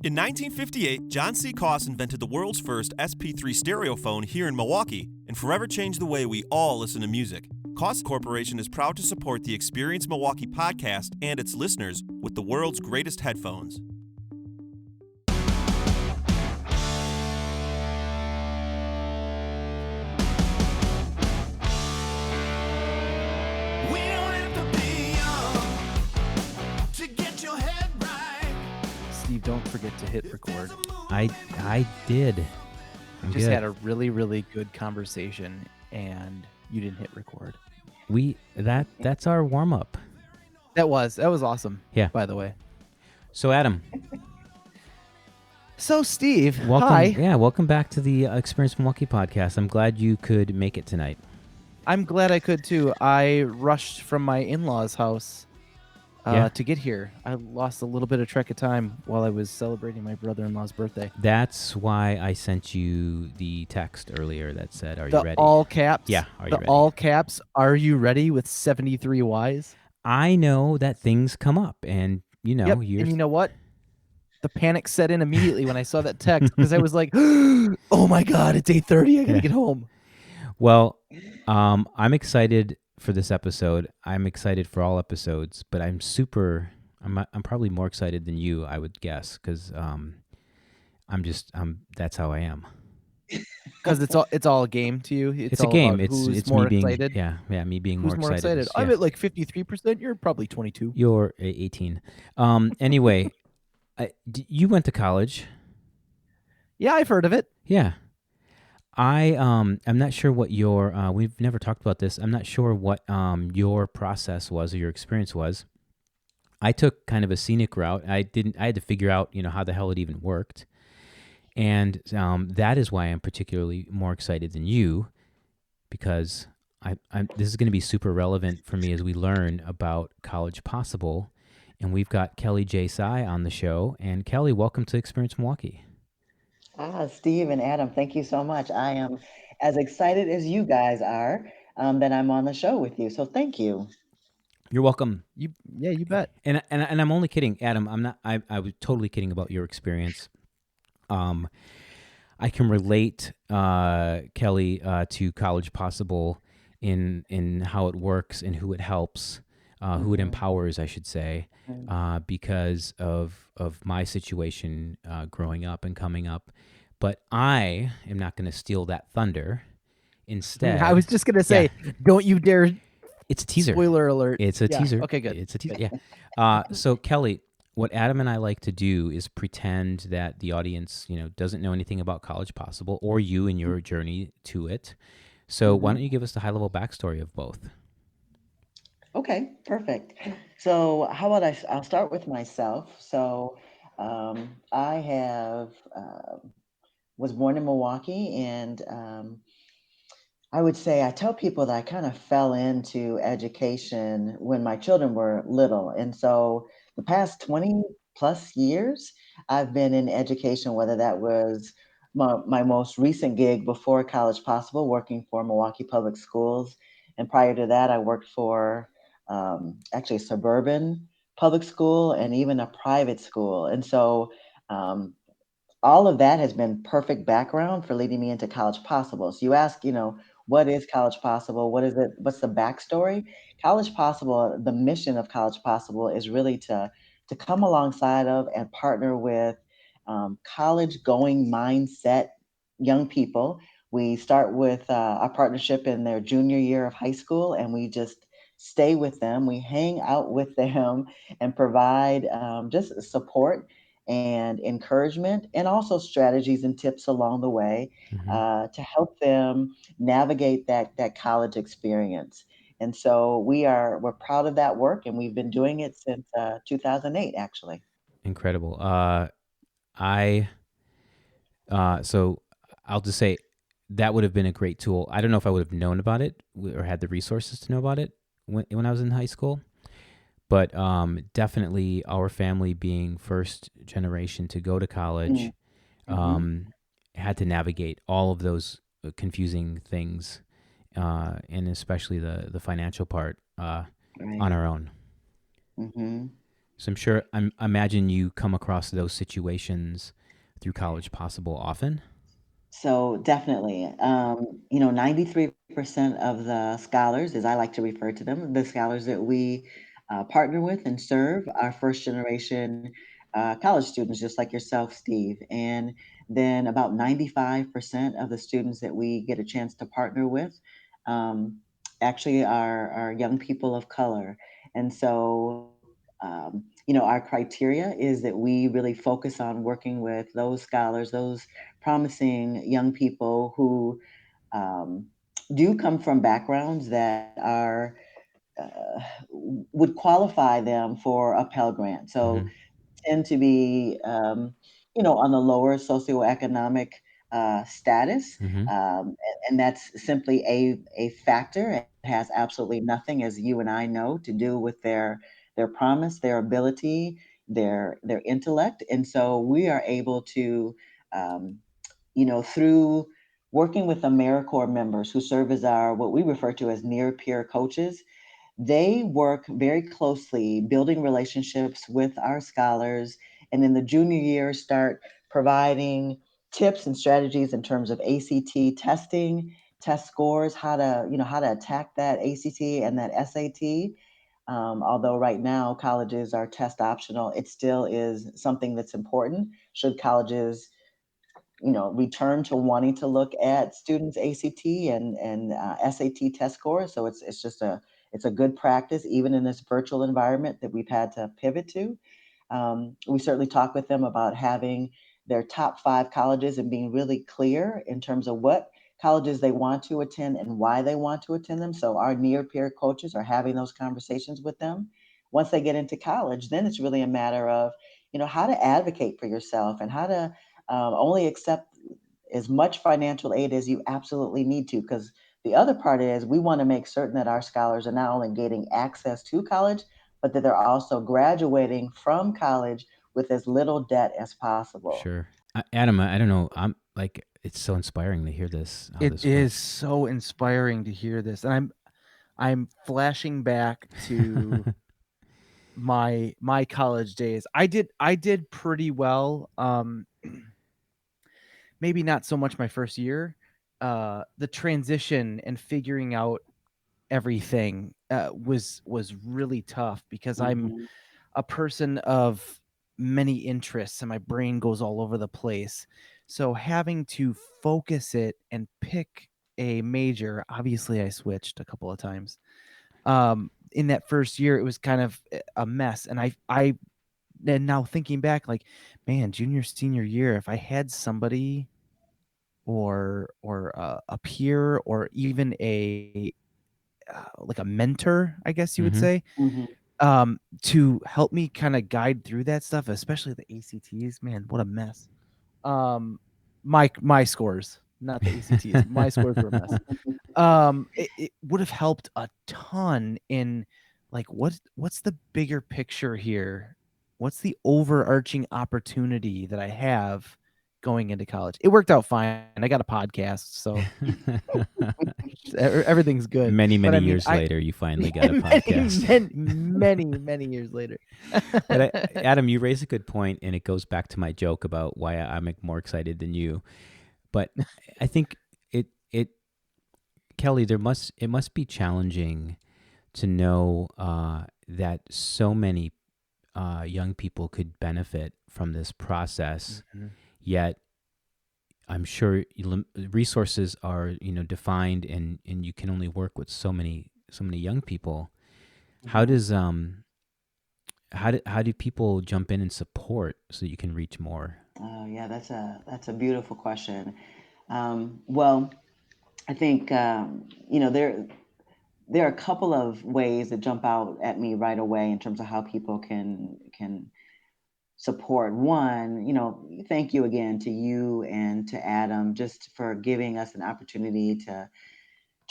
In 1958, John C. Koss invented the world's first SP3 stereophone here in Milwaukee and forever changed the way we all listen to music. Koss Corporation is proud to support the Experience Milwaukee podcast and its listeners with the world's greatest headphones. Steve, don't forget to hit record. I did. We just had a really, really good conversation, and you didn't hit record. That's our warm up. That was awesome. Yeah. By the way. So Adam. So Steve, welcome. Hi. Yeah, welcome back to the Experience Milwaukee podcast. I'm glad you could make it tonight. I'm glad I could too. I rushed from my in-laws' house to get here. I lost a little bit of track of time while I was celebrating my brother-in-law's birthday. That's why I sent you the text earlier that said, "Are you ready?" All caps. Yeah. Are you ready? All caps. Are you ready? With 73 Ys. I know that things come up, and Yep. And you know what? The panic set in immediately when I saw that text because I was like, "Oh my God, it's 8:30. I gotta get home." Well, I'm excited for this episode. I'm excited for all episodes, but I'm probably more excited than you, I would guess, because that's how I am. Because it's all a game to you. It's a game. It's more me being excited. Yeah, me being Who's more excited. excited? I'm at like 53%. You're probably 22. You're 18. Anyway, you went to college. Yeah, I've heard of it. Yeah. I'm not sure what your we've never talked about this. I'm not sure what your process was or your experience was. I took kind of a scenic route. I had to figure out, how the hell it even worked. And that is why I'm particularly more excited than you, because this is going to be super relevant for me as we learn about College Possible. And we've got Kelly J. Sy on the show. And Kelly, welcome to Experience Milwaukee. Steve and Adam, thank you so much. I am as excited as you guys are that I'm on the show with you. So thank you. You're welcome. You bet. And I'm only kidding, Adam. I'm not. I was totally kidding about your experience. I can relate, Kelly, to College Possible in how it works and who it helps, who it empowers, I should say, because of my situation growing up and coming up. But I am not going to steal that thunder. Instead, I was just going to say, don't you dare. It's a teaser. Spoiler alert. It's a teaser. Okay, good. It's a teaser, yeah. So, Kelly, what Adam and I like to do is pretend that the audience, doesn't know anything about College Possible or you and your journey to it. So why don't you give us the high-level backstory of both? Okay, perfect. So how about I'll start with myself. So I was born in Milwaukee, and I would say I tell people that I kind of fell into education when my children were little. And so the past 20 plus years, I've been in education, whether that was my most recent gig before College Possible, working for Milwaukee Public Schools. And prior to that, I worked for actually a suburban public school and even a private school. And so all of that has been perfect background for leading me into College Possible. So you ask, what is College Possible? What is it? What's the backstory? College Possible, the mission of College Possible is really to come alongside of and partner with college-going mindset young people. We start with a partnership in their junior year of high school, and we just stay with them. We hang out with them and provide just support and encouragement, and also strategies and tips along the way to help them navigate that college experience. And so we're proud of that work, and we've been doing it since 2008, actually. Incredible. So I'll just say that would have been a great tool. I don't know if I would have known about it or had the resources to know about it when I was in high school. But definitely our family being first generation to go to college had to navigate all of those confusing things, and especially the financial part on our own. Mm-hmm. So I'm sure I imagine you come across those situations through College Possible often. So definitely, 93% of the scholars, as I like to refer to them, the scholars that we partner with and serve are first generation college students, just like yourself, Steve. And then about 95% of the students that we get a chance to partner with um, actually are young people of color. And so, our criteria is that we really focus on working with those scholars, those promising young people who um, do come from backgrounds that are would qualify them for a Pell Grant. So Mm-hmm. tend to be, on the lower socioeconomic status, Mm-hmm. and that's simply a factor. It has absolutely nothing, as you and I know, to do with their promise, their ability, their intellect, and so we are able to, um, through working with AmeriCorps members who serve as our what we refer to as near peer coaches. They work very closely building relationships with our scholars, and in the junior year start providing tips and strategies in terms of ACT testing, test scores, how to attack that ACT and that SAT. Although right now colleges are test optional, it still is something that's important. Should colleges return to wanting to look at students' ACT and SAT test scores. So it's a good practice, even in this virtual environment that we've had to pivot to. We certainly talk with them about having their top 5 colleges and being really clear in terms of what colleges they want to attend and why they want to attend them. So our near peer coaches are having those conversations with them. Once they get into college, then it's really a matter of how to advocate for yourself and how to only accept as much financial aid as you absolutely need to. Because the other part is we want to make certain that our scholars are not only getting access to college, but that they're also graduating from college with as little debt as possible. Sure. Adam, I don't know. I'm like, it's so inspiring to hear this, how It this is works. so inspiring to hear this, and I'm flashing back to my college days. I did pretty well. Maybe not so much my first year. The transition and figuring out everything was really tough because I'm Mhm. a person of many interests and my brain goes all over the place. So having to focus it and pick a major, obviously I switched a couple of times. In that first year, it was kind of a mess. And and now thinking back, like, man, junior, senior year, if I had somebody or a peer or even a like a mentor, I guess you would Mm-hmm. say, Mhm. to help me kind of guide through that stuff, especially the ACTs. Man, what a mess. Um, my scores, not the ACTs. My scores were a mess. It would have helped a ton in like what's the bigger picture here? What's the overarching opportunity that I have going into college? It worked out fine. I got a podcast, so everything's good. Many, But many I mean, years I later, you finally got a many, podcast. many years later. But Adam, you raise a good point, and it goes back to my joke about why I'm like, more excited than you. But I think it Kelly, it must be challenging to know that so many young people could benefit from this process. Mhm. Yet, I'm sure resources are defined, and you can only work with so many young people. How Mhm. does how do people jump in and support so you can reach more? Oh, yeah, that's a beautiful question. Well, I think there are a couple of ways that jump out at me right away in terms of how people can support. One, thank you again to you and to Adam just for giving us an opportunity to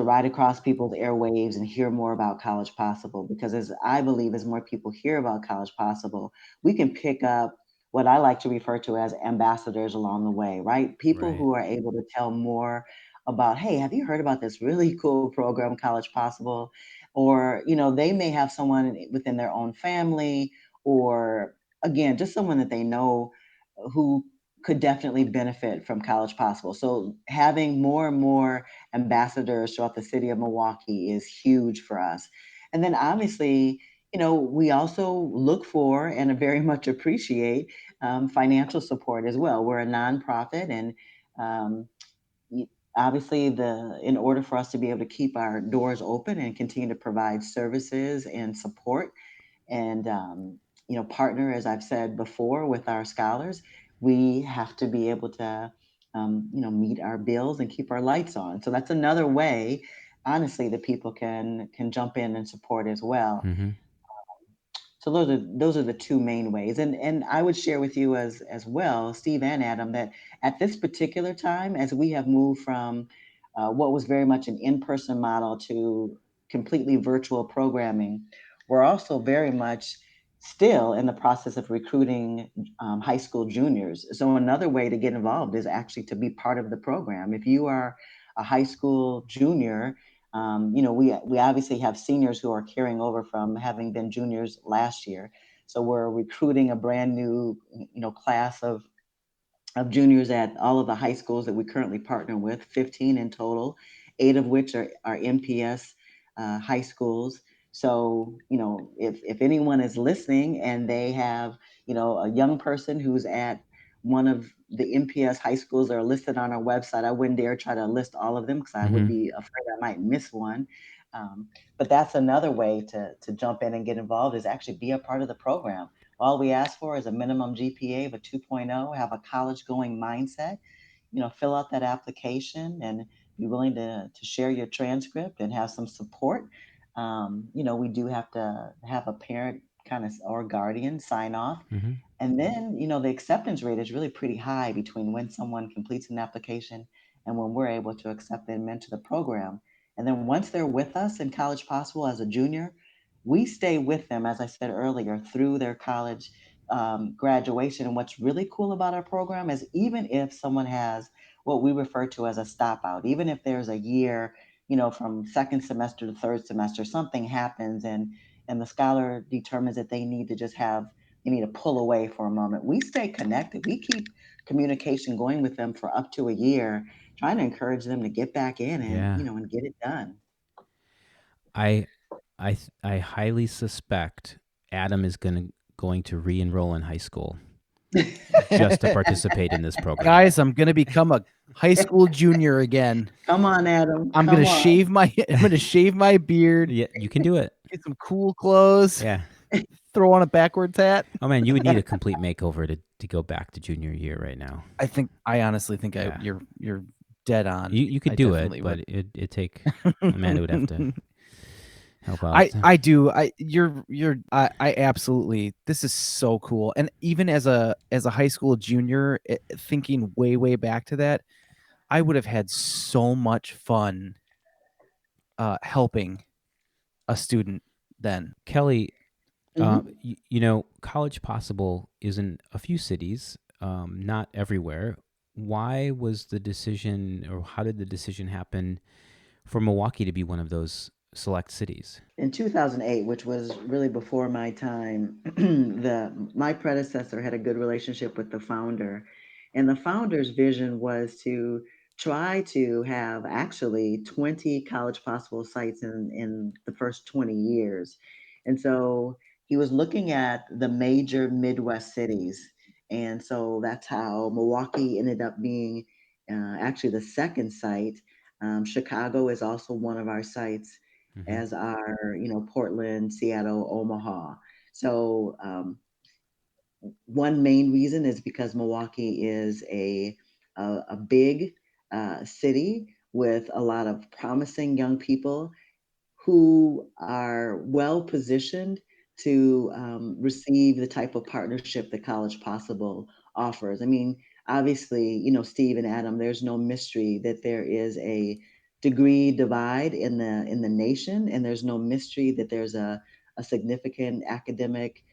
ride across people's airwaves and hear more about College Possible. Because as I believe, as more people hear about College Possible, we can pick up what I like to refer to as ambassadors along the way, right? People Right. who are able to tell more about, hey, have you heard about this really cool program, College Possible? Or, they may have someone within their own family or again, just someone that they know who could definitely benefit from College Possible. So having more and more ambassadors throughout the city of Milwaukee is huge for us. And then obviously, we also look for and very much appreciate financial support as well. We're a nonprofit, and um, obviously, in order for us to be able to keep our doors open and continue to provide services and support, and partner, as I've said before, with our scholars, we have to be able to meet our bills and keep our lights on. So that's another way, honestly, that people can jump in and support as well. Mm-hmm. So those are the two main ways. And I would share with you as well, Steve and Adam, that at this particular time, as we have moved from what was very much an in-person model to completely virtual programming, we're also very much still in the process of recruiting high school juniors. So another way to get involved is actually to be part of the program. If you are a high school junior, we obviously have seniors who are carrying over from having been juniors last year. So we're recruiting a brand new, class of juniors at all of the high schools that we currently partner with, 15 in total, 8 of which are MPS high schools. So, if anyone is listening and they have, a young person who's at one of the MPS high schools that are listed on our website, I wouldn't dare try to list all of them because I would Mm-hmm. be afraid I might miss one. But that's another way to jump in and get involved, is actually be a part of the program. All we ask for is a minimum GPA of a 2.0, have a college going mindset, fill out that application and be willing to share your transcript and have some support. We do have to have a parent kind of or guardian sign off. Mm-hmm. And then, the acceptance rate is really pretty high between when someone completes an application and when we're able to accept them into the program. And then once they're with us in College Possible as a junior, we stay with them, as I said earlier, through their college graduation. And what's really cool about our program is even if someone has what we refer to as a stop out, even if there's a year, from second semester to third semester, something happens and the scholar determines that they need to pull away for a moment. We stay connected. We keep communication going with them for up to a year, trying to encourage them to get back in and, Yeah. and get it done. I highly suspect Adam is going to re-enroll in high school just to participate in this program. Guys, I'm gonna become a high school junior again. Come on, Adam. I'm Come gonna on. shave my beard, Yeah, you can do it. get some cool clothes, Yeah. throw on a backwards hat. Oh man, you would need a complete makeover to go back to junior year right now. I honestly think Yeah. you're dead on. You could I do it, definitely but would. it'd take Amanda would have to help out. I do. I absolutely. This is so cool. And even as a high school junior, thinking way back to that, I would have had so much fun helping a student then. Kelly, Mhm. College Possible is in a few cities, not everywhere. Why was the decision, or how did the decision happen for Milwaukee to be one of those select cities? In 2008, which was really before my time, my predecessor had a good relationship with the founder, and the founder's vision was to try to have actually 20 College Possible sites in the first 20 years. And so he was looking at the major Midwest cities. And so that's how Milwaukee ended up being actually the second site. Chicago is also one of our sites, Mm-hmm. as are, Portland, Seattle, Omaha. So one main reason is because Milwaukee is a big city with a lot of promising young people who are well positioned to receive the type of partnership that College Possible offers. I mean, obviously, Steve and Adam, there's no mystery that there is a degree divide in the nation, and there's no mystery that there's a significant academic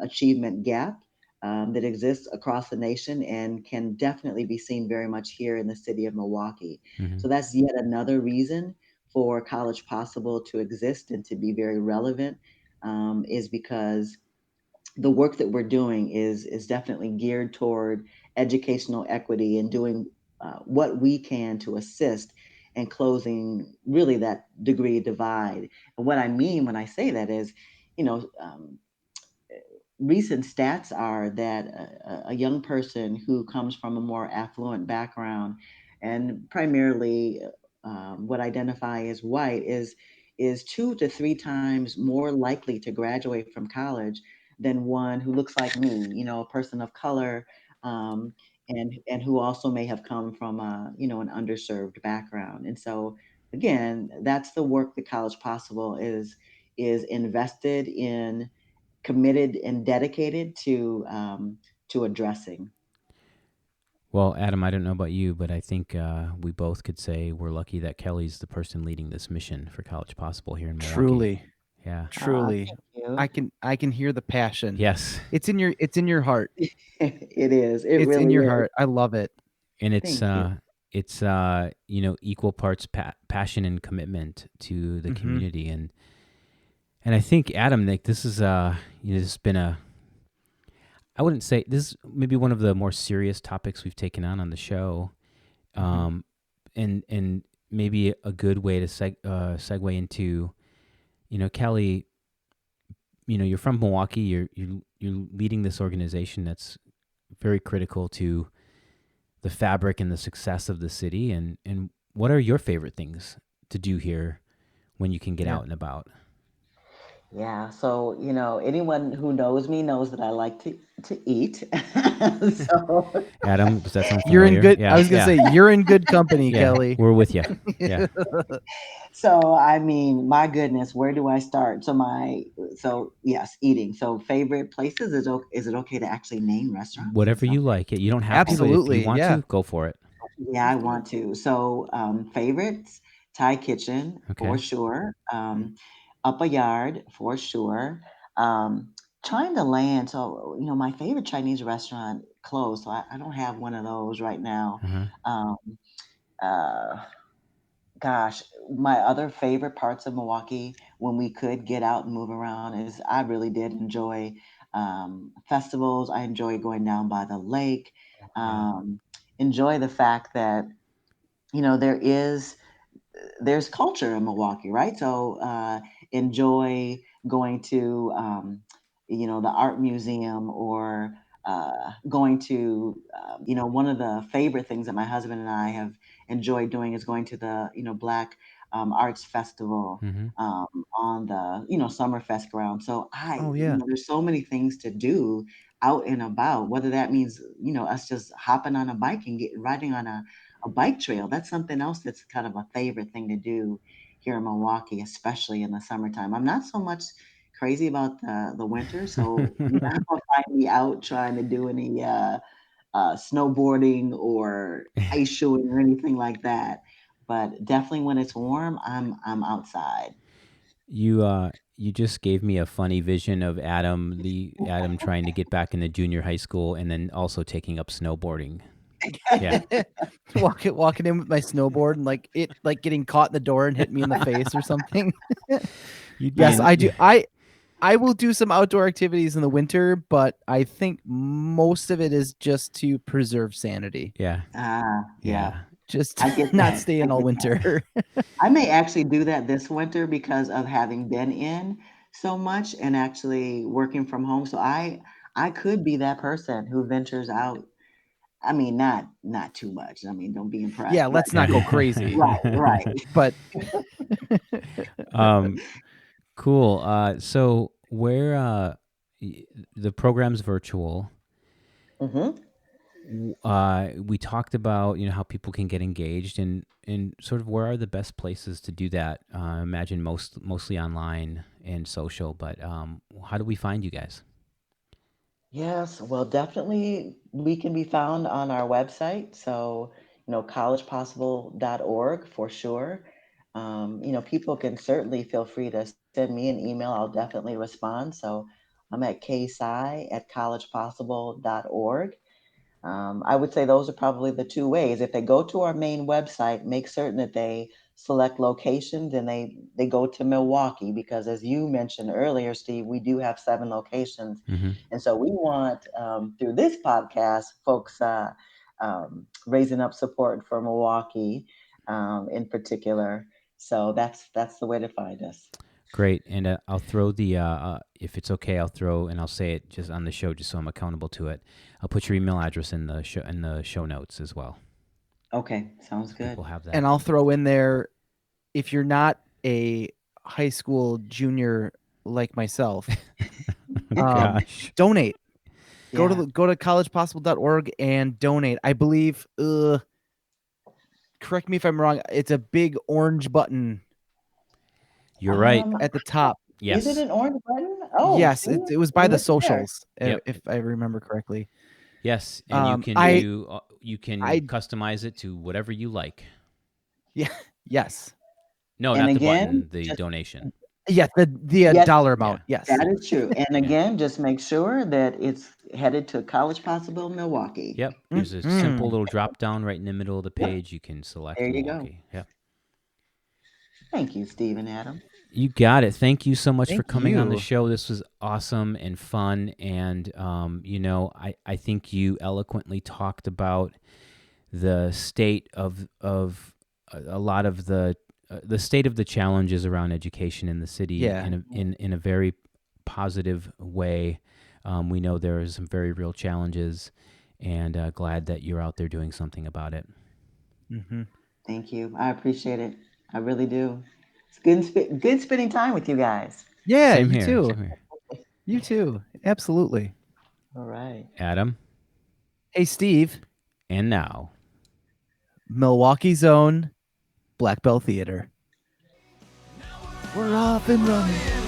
achievement gap that exists across the nation and can definitely be seen very much here in the city of Milwaukee. Mm-hmm. So that's yet another reason for College Possible to exist and to be very relevant, is because the work that we're doing is definitely geared toward educational equity and doing what we can to assist in closing really that degree divide. And what I mean when I say that is, you know, recent stats are that a young person who comes from a more affluent background and primarily would identify as white is 2 to 3 times more likely to graduate from college than one who looks like me, a person of color, um, and who also may have come from an underserved background. And so again, that's the work that College Possible is invested in, committed and dedicated to addressing. Well, Adam, I don't know about you, but I think we both could say we're lucky that Kelly's the person leading this mission for College Possible here in Milwaukee. Truly, Yeah. truly. Thank you. I can hear the passion. Yes. It's in your heart. It is. It It's in really your is. heart. I love it. And Thank you. it's equal parts passion and commitment to the Mhm. community, and I think Adam, like this is this has been I wouldn't say this is maybe one of the more serious topics we've taken on the show, um, and maybe a good way to segue into, Kelly, you're from Milwaukee, you're leading this organization that's very critical to the fabric and the success of the city, and what are your favorite things to do here when you can get Yeah. out and about? Yeah. So, anyone who knows me knows that I like to eat. So, Adam, does that sound You're in familiar? good. I Yeah, was gonna yeah, say you're in good company, yeah. Kelly. We're with you. Yeah. so I mean, my goodness, where do I start? So yes, eating. So favorite places, is it okay to actually name restaurants and Whatever stuff? you like. You don't have to, Okay. but if you Absolutely. want Yeah. to, go for it. Yeah, I want to. So, favorites, Thai Kitchen for Okay. sure. Up a Yard for sure. Um, Trying to land. So, my favorite Chinese restaurant closed, so I don't have one of those right now. Uh-huh. Um, uh, Gosh, my other favorite parts of Milwaukee when we could get out and move around is I really did enjoy festivals. I enjoy going down by the lake. Yeah. Um, Enjoy the fact that there is there's culture in Milwaukee, right? So enjoy going to the art museum or going to one of the favorite things that my husband and I have enjoyed doing is going to the Black Arts Festival Mm-hmm. on the Summerfest ground. So Oh yeah. there's so many things to do out and about. Whether that means us just hopping on a bike and riding on a bike trail. That's something else that's kind of a favorite thing to do here in Milwaukee, especially in the summertime. I'm not so much crazy about the winter, so you're not gonna find me out trying to do any snowboarding or ice shoeing or anything like that. But definitely when it's warm, I'm outside. You just gave me a funny vision of the Adam trying to get back into junior high school and then also taking up snowboarding. Yeah. Walking in with my snowboard and like getting caught in the door and hit me in the face or something. You'd be Yes, in I do. I will do some outdoor activities in the winter, but I think most of it is just to preserve sanity. Yeah. Yeah, Yeah. Just I get not that. stay I in all get that. winter. I may actually do that this winter because of having been in so much and actually working from home. So I could be that person who ventures out. I mean, not too much. I mean, don't be Yeah, impressed, but let's not go crazy. right, right. But um cool. So where the program's virtual. Hmm. We talked about how people can get engaged and sort of where are the best places to do that. I imagine mostly online and social, but how do we find you guys? Yes, well, definitely we can be found on our website. So, collegepossible.org for sure. People can certainly feel free to send me an email. I'll definitely respond. So I'm at ksci@collegepossible.org. I would say those are probably the two ways. If they go to our main website, make certain that they select locations, and they go to Milwaukee because, as you mentioned earlier, Steve, we do have 7 locations. Mm-hmm. And so we want, through this podcast, folks raising up support for Milwaukee in particular. So that's the way to find us. Great. And I'll throw the, if it's okay, and I'll say it just on the show, just so I'm accountable to it. I'll put your email address in the show notes as well. Okay, sounds good. People have that. And I'll throw in there, if you're not a high school junior like myself, Gosh. donate. Yeah. Go to collegepossible.org and donate. I believe, correct me if I'm wrong, it's a big orange button You're right. at the top. Yes. Is it an orange button? Oh, Yes, see? it was by the Look there. socials, Yep. if I remember correctly. Yes, and you can customize it to whatever you like. Yeah. Yes. No, And not again, the donation. Yeah. The Yes. dollar amount. Yes. That is true. And again, just make sure that it's headed to College Possible Milwaukee. Yep. There's a simple little drop down right in the middle of the page. You can select There you go. Milwaukee. Yep. Thank you, Steve and Adam. You got it. Thank you so much for Thank coming on the you. show. This was awesome and fun. And, I think you eloquently talked about the state of a lot of the state of the challenges around education in the city. Yeah. in a very positive way. We know there are some very real challenges, and glad that you're out there doing something about it. Mm-hmm. Thank you. I appreciate it. I really do. It's good spending time with you guys. Yeah, Same you here, too. same here. You too. Absolutely. All right. Adam, Hey, Steve, and now. Milwaukee's own Black Bell Theater. We're off and running.